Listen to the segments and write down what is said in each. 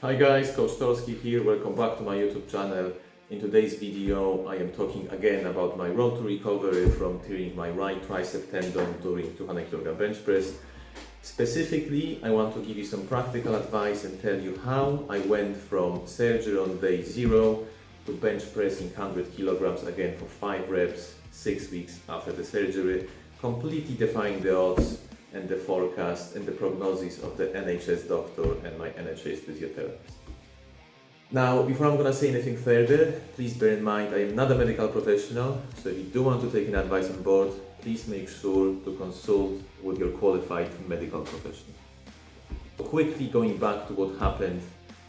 Hi guys, Coach Torski here, welcome back to my YouTube channel. In today's video I am talking again about my road to recovery from tearing my right tricep tendon during 200 kg bench press. Specifically, I want to give you some practical advice and tell you how I went from surgery on day 0 to bench pressing 100 kg again for 5 reps 6 weeks after the surgery, completely defying the odds and the forecast and the prognosis of the NHS doctor and my NHS physiotherapist. Now, before I'm going to say anything further, please bear in mind I am not a medical professional, so if you do want to take any advice on board, please make sure to consult with your qualified medical professional. Quickly going back to what happened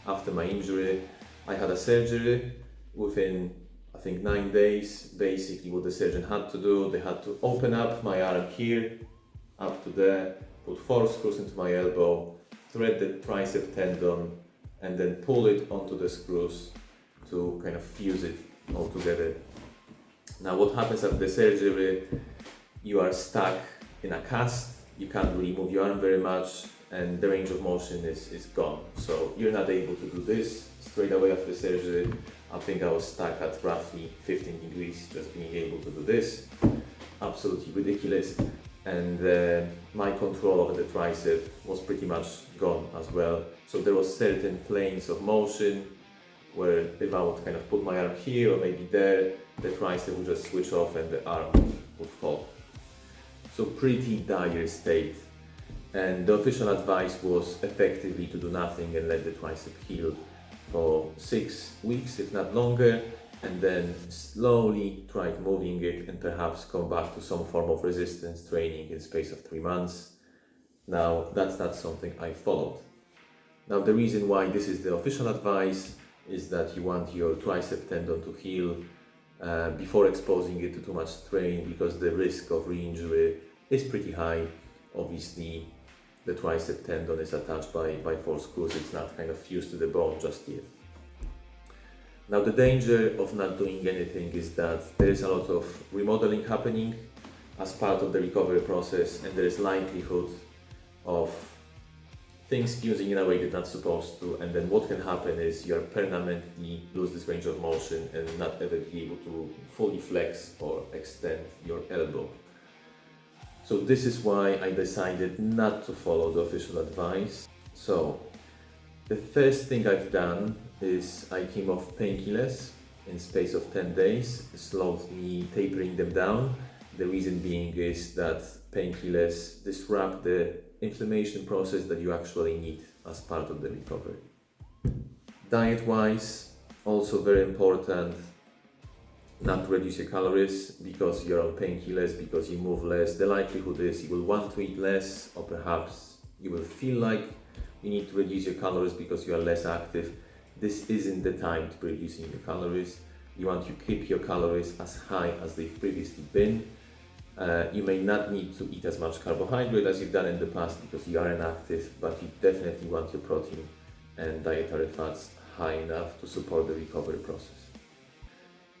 after my injury, I had a surgery. Within I think 9 days, basically what the surgeon had to do, they had to open up my arm here, up to there, put 4 screws into my elbow, thread the tricep tendon, and then pull it onto the screws to kind of fuse it all together. Now what happens after the surgery, you are stuck in a cast, you can't really move your arm very much, and the range of motion is gone. So you're not able to do this straight away after the surgery. I think I was stuck at roughly 15 degrees just being able to do this. Absolutely ridiculous. And my control over the tricep was pretty much gone as well. So there was certain planes of motion where if I would kind of put my arm here or maybe there, the tricep would just switch off and the arm would fall. So pretty dire state. And the official advice was effectively to do nothing and let the tricep heal for 6 weeks, if not longer, and then slowly try moving it and perhaps come back to some form of resistance training in space of 3 months. Now, that's not something I followed. Now, the reason why this is the official advice is that you want your tricep tendon to heal before exposing it to too much strain, because the risk of re-injury is pretty high. Obviously, the tricep tendon is attached by 4 screws. It's not kind of fused to the bone just yet. Now, the danger of not doing anything is that there is a lot of remodeling happening as part of the recovery process, and there is likelihood of things fusing in a way they're not supposed to, and then what can happen is you're permanently lose this range of motion and not ever be able to fully flex or extend your elbow. So this is why I decided not to follow the official advice. So the first thing I've done is I came off painkillers in space of 10 days, slowly tapering them down. The reason being is that painkillers disrupt the inflammation process that you actually need as part of the recovery. Diet-wise, also very important not to reduce your calories because you're on painkillers, because you move less. The likelihood is you will want to eat less, or perhaps you will feel like you need to reduce your calories because you are less active. This isn't the time to be reducing your calories. You want to keep your calories as high as they've previously been. You may not need to eat as much carbohydrate as you've done in the past because you are inactive, but you definitely want your protein and dietary fats high enough to support the recovery process.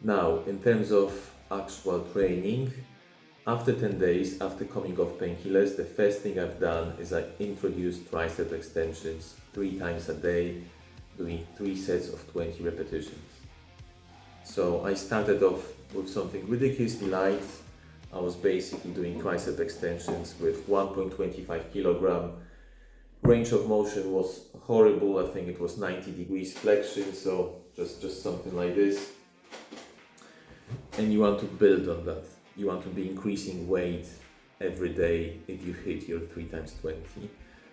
Now, in terms of actual training, after 10 days, after coming off painkillers, the first thing I've done is I introduced tricep extensions 3 times a day, doing 3 sets of 20 repetitions. So I started off with something ridiculously light. I was basically doing tricep extensions with 1.25 kilogram. Range of motion was horrible. I think it was 90 degrees flexion, so just something like this. And you want to build on that. You want to be increasing weight every day if you hit your 3 times 20.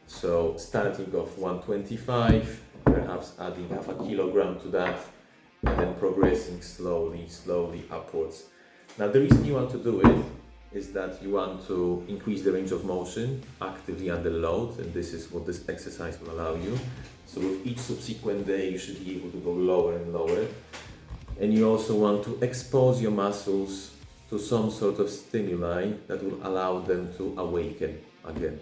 So starting off 125, perhaps adding half a kilogram to that, and then progressing slowly upwards. Now, the reason you want to do it is that you want to increase the range of motion actively under load, and this is what this exercise will allow you. So with each subsequent day, you should be able to go lower and lower. And you also want to expose your muscles to some sort of stimuli that will allow them to awaken again.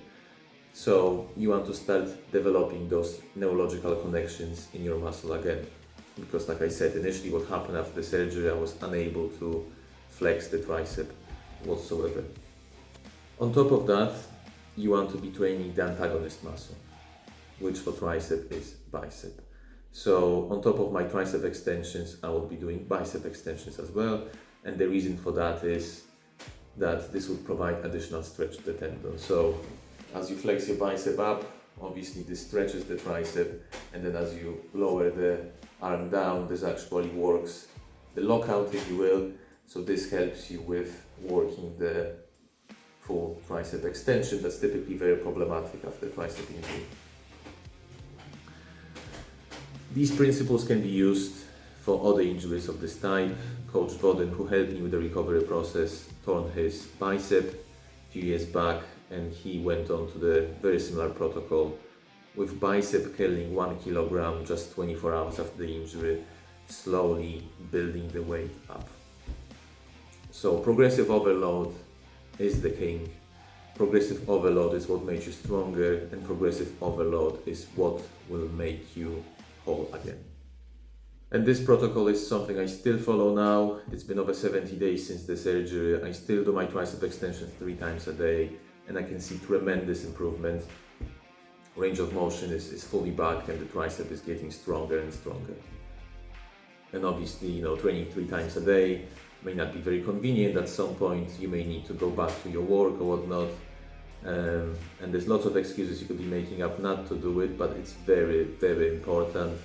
So you want to start developing those neurological connections in your muscle again. Because like I said, initially what happened after the surgery, I was unable to flex the tricep whatsoever. On top of that, you want to be training the antagonist muscle, which for tricep is bicep. So on top of my tricep extensions, I will be doing bicep extensions as well. And the reason for that is that this would provide additional stretch to the tendon. So as you flex your bicep up, obviously this stretches the tricep, and then as you lower the arm down, this actually works the lockout, if you will. So this helps you with working the full tricep extension that's typically very problematic after tricep injury. These principles can be used for other injuries of this type. Coach Voden, who helped me with the recovery process, torn his bicep a few years back, and he went on to the very similar protocol with bicep curling 1 kilogram just 24 hours after the injury, slowly building the weight up. So progressive overload is the king. Progressive overload is what makes you stronger, and progressive overload is what will make you whole again. And this protocol is something I still follow now. It's been over 70 days since the surgery. I still do my tricep extensions 3 times a day, and I can see tremendous improvement. Range of motion is fully back, and the tricep is getting stronger and stronger. And obviously, training 3 times a day may not be very convenient. At some point, you may need to go back to your work or whatnot. And there's lots of excuses you could be making up not to do it, but it's very, very important.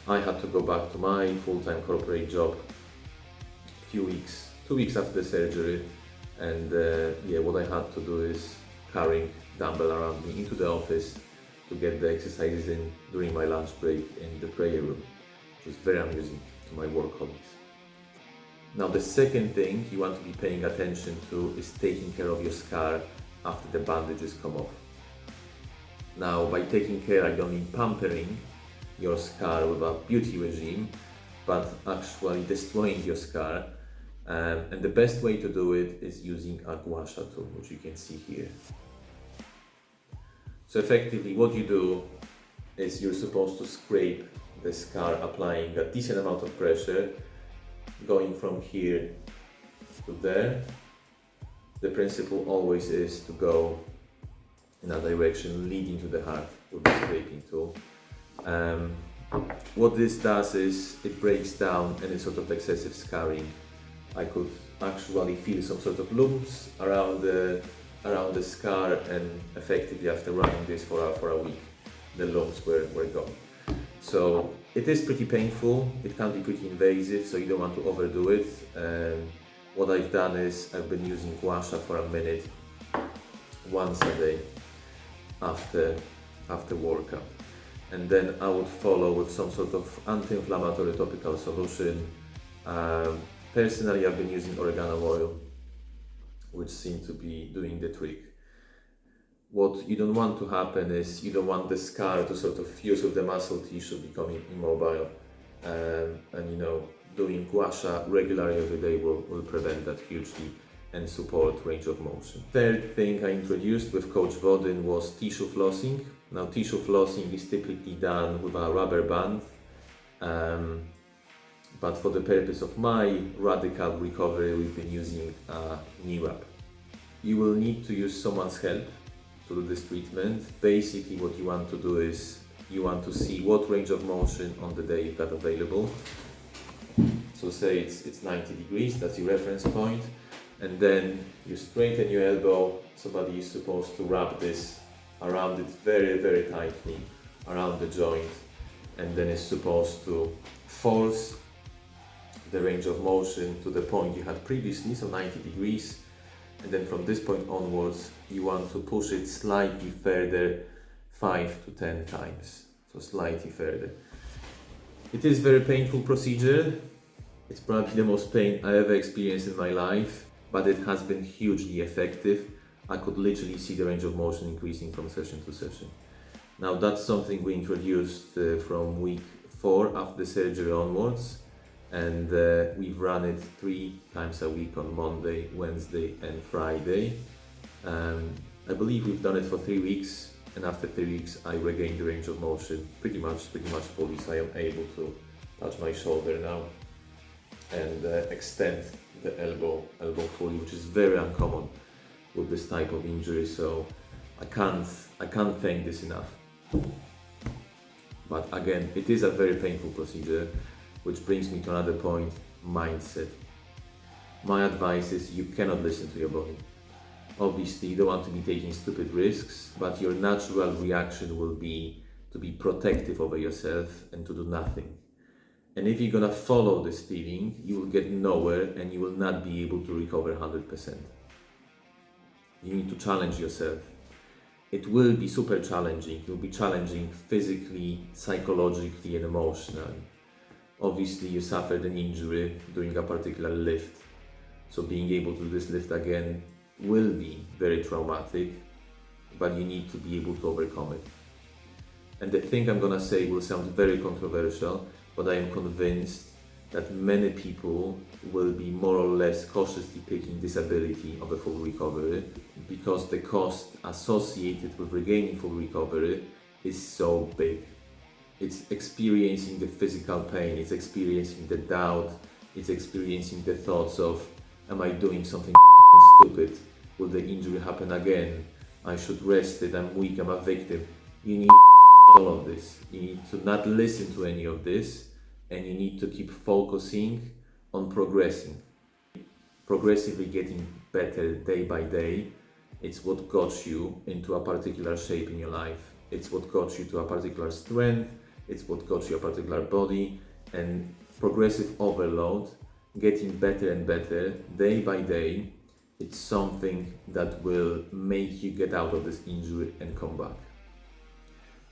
I had to go back to my full-time corporate job a few weeks, 2 weeks after the surgery, and what I had to do is carrying dumbbell around me into the office to get the exercises in during my lunch break in the prayer room, which was very amusing to my work colleagues. Now, the second thing you want to be paying attention to is taking care of your scar after the bandages come off. Now, by taking care, I don't mean pampering your scar with a beauty regime, but actually destroying your scar. And the best way to do it is using a gua sha tool, which you can see here. So effectively what you do is you're supposed to scrape the scar, applying a decent amount of pressure, going from here to there. The principle always is to go in a direction leading to the heart with the scraping tool. What this does is it breaks down any sort of excessive scarring. I could actually feel some sort of lumps around the scar, and effectively after running this for a week, the lumps were gone. So it is pretty painful, it can be pretty invasive, so you don't want to overdo it. What I've done is I've been using gua sha for a minute once a day after workout. And then I would follow with some sort of anti-inflammatory topical solution. Personally, I've been using oregano oil, which seemed to be doing the trick. What you don't want to happen is you don't want the scar to sort of fuse with the muscle tissue, becoming immobile. Doing gua sha regularly every day will prevent that hugely and support range of motion. Third thing I introduced with Coach Voden was tissue flossing. Now, tissue flossing is typically done with a rubber band, but for the purpose of my radical recovery, we've been using a knee wrap. You will need to use someone's help to do this treatment. Basically, what you want to do is you want to see what range of motion on the day you've got available. So say it's 90 degrees, that's your reference point, and then you straighten your elbow. Somebody is supposed to wrap this around it very, very tightly, around the joint, and then it's supposed to force the range of motion to the point you had previously, so 90 degrees, and then from this point onwards, you want to push it slightly further, 5 to 10 times, so slightly further. It is a very painful procedure. It's probably the most pain I ever experienced in my life, but it has been hugely effective. I could literally see the range of motion increasing from session to session. Now, that's something we introduced from week 4 after the surgery onwards, and we've run it 3 times a week on Monday, Wednesday and Friday. I believe we've done it for 3 weeks, and after 3 weeks I regained the range of motion pretty much fully, so I am able to touch my shoulder now and extend the elbow fully, which is very uncommon with this type of injury, so I can't thank this enough. But again, it is a very painful procedure, which brings me to another point, mindset. My advice is you cannot listen to your body. Obviously, you don't want to be taking stupid risks, but your natural reaction will be to be protective over yourself and to do nothing. And if you're gonna follow this feeling, you will get nowhere and you will not be able to recover 100%. You need to challenge yourself. It will be super challenging. It will be challenging physically, psychologically, and emotionally. Obviously, you suffered an injury during a particular lift, so being able to do this lift again will be very traumatic, but you need to be able to overcome it. And the thing I'm gonna say will sound very controversial, but I am convinced that many people will be more or less cautiously picking disability over full recovery because the cost associated with regaining full recovery is so big. It's experiencing the physical pain, it's experiencing the doubt, it's experiencing the thoughts of, am I doing something stupid? Will the injury happen again? I should rest it, I'm weak, I'm a victim. You need all of this. You need to not listen to any of this, and you need to keep focusing on progressing. Progressively getting better day by day. It's what got you into a particular shape in your life. It's what got you to a particular strength. It's what got you a particular body. And progressive overload, getting better and better day by day, it's something that will make you get out of this injury and come back.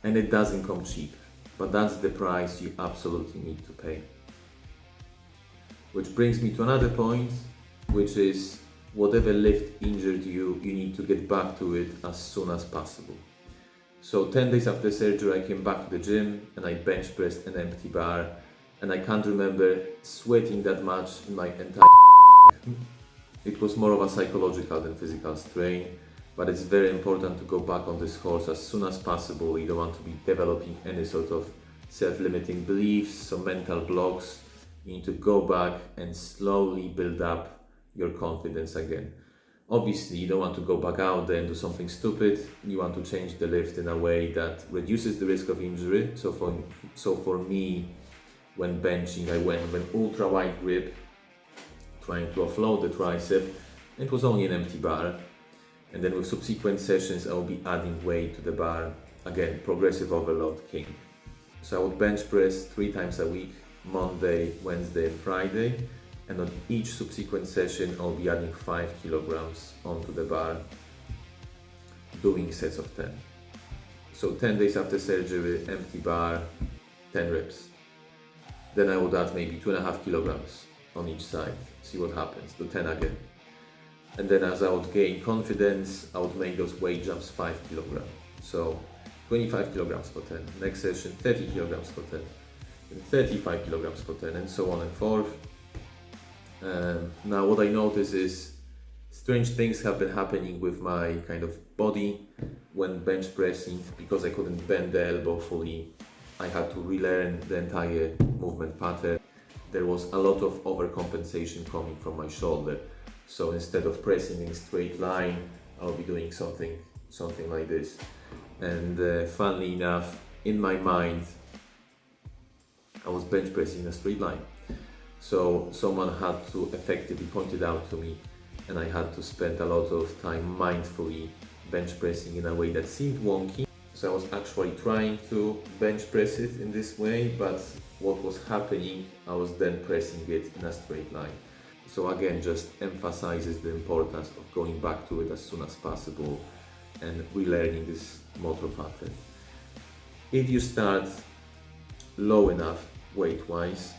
And it doesn't come cheap, but that's the price you absolutely need to pay. Which brings me to another point, which is whatever lift injured you, you need to get back to it as soon as possible. So 10 days after surgery, I came back to the gym and I bench pressed an empty bar, and I can't remember sweating that much in my entire It was more of a psychological than physical strain, but it's very important to go back on this horse as soon as possible. You don't want to be developing any sort of self-limiting beliefs, some mental blocks. You need to go back and slowly build up your confidence again. Obviously, you don't want to go back out there and do something stupid. You want to change the lift in a way that reduces the risk of injury. So for me, when benching, I went with an ultra wide grip, trying to offload the tricep. It was only an empty bar. And then with subsequent sessions, I will be adding weight to the bar. Again, progressive overload king. So I would bench press 3 times a week, Monday, Wednesday, and Friday. And on each subsequent session, I'll be adding 5 kilograms onto the bar, doing sets of 10. So 10 days after surgery, empty bar, 10 reps. Then I would add maybe 2.5 kilograms on each side, see what happens, do 10 again. And then as I would gain confidence, I would make those weight jumps 5 kilograms. So 25 kilograms for 10, next session 30 kilograms for 10, and 35 kilograms for 10, and so on and forth. Now what I notice is strange things have been happening with my kind of body when bench pressing. Because I couldn't bend the elbow fully, I had to relearn the entire movement pattern. There was a lot of overcompensation coming from my shoulder. So instead of pressing in a straight line, I'll be doing something like this. And funnily enough, in my mind, I was bench pressing in a straight line. So someone had to effectively point it out to me, and I had to spend a lot of time mindfully bench pressing in a way that seemed wonky. So I was actually trying to bench press it in this way, but what was happening, I was then pressing it in a straight line. So again, just emphasizes the importance of going back to it as soon as possible and relearning this motor pattern. If you start low enough weight-wise,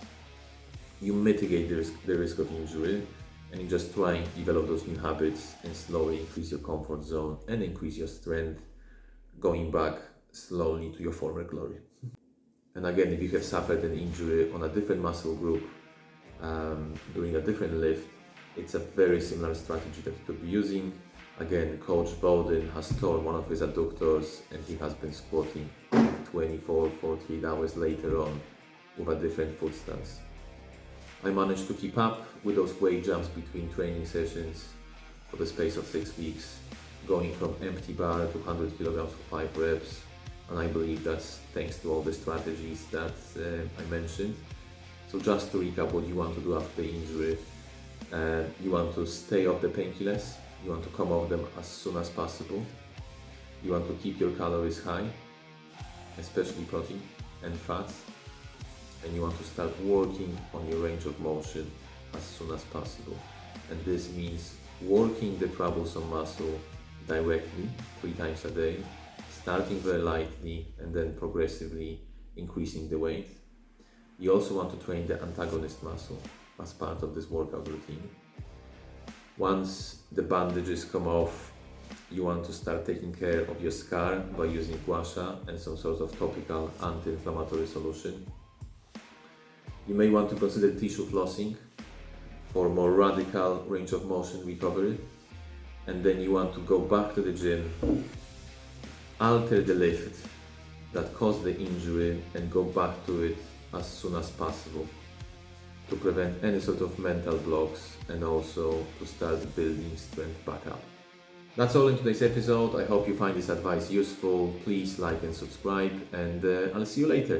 you mitigate the risk of injury, and you just try and develop those new habits and slowly increase your comfort zone and increase your strength, going back slowly to your former glory. And again, if you have suffered an injury on a different muscle group during a different lift, it's a very similar strategy that you could be using. Again, Coach Bowden has torn one of his adductors, and he has been squatting 24, 48 hours later on with a different foot stance. I managed to keep up with those weight jumps between training sessions for the space of 6 weeks, going from empty bar to 100 kilograms for 5 reps, and I believe that's thanks to all the strategies that I mentioned. So just to recap what you want to do after the injury, you want to stay off the painkillers, you want to come off them as soon as possible, you want to keep your calories high, especially protein and fats, and you want to start working on your range of motion as soon as possible. And this means working the troublesome muscle directly 3 times a day, starting very lightly and then progressively increasing the weight. You also want to train the antagonist muscle as part of this workout routine. Once the bandages come off, you want to start taking care of your scar by using gua sha and some sort of topical anti-inflammatory solution. You may want to consider tissue flossing for more radical range of motion recovery. And then you want to go back to the gym, alter the lift that caused the injury and go back to it as soon as possible to prevent any sort of mental blocks and also to start building strength back up. That's all in today's episode. I hope you find this advice useful. Please like and subscribe, and I'll see you later.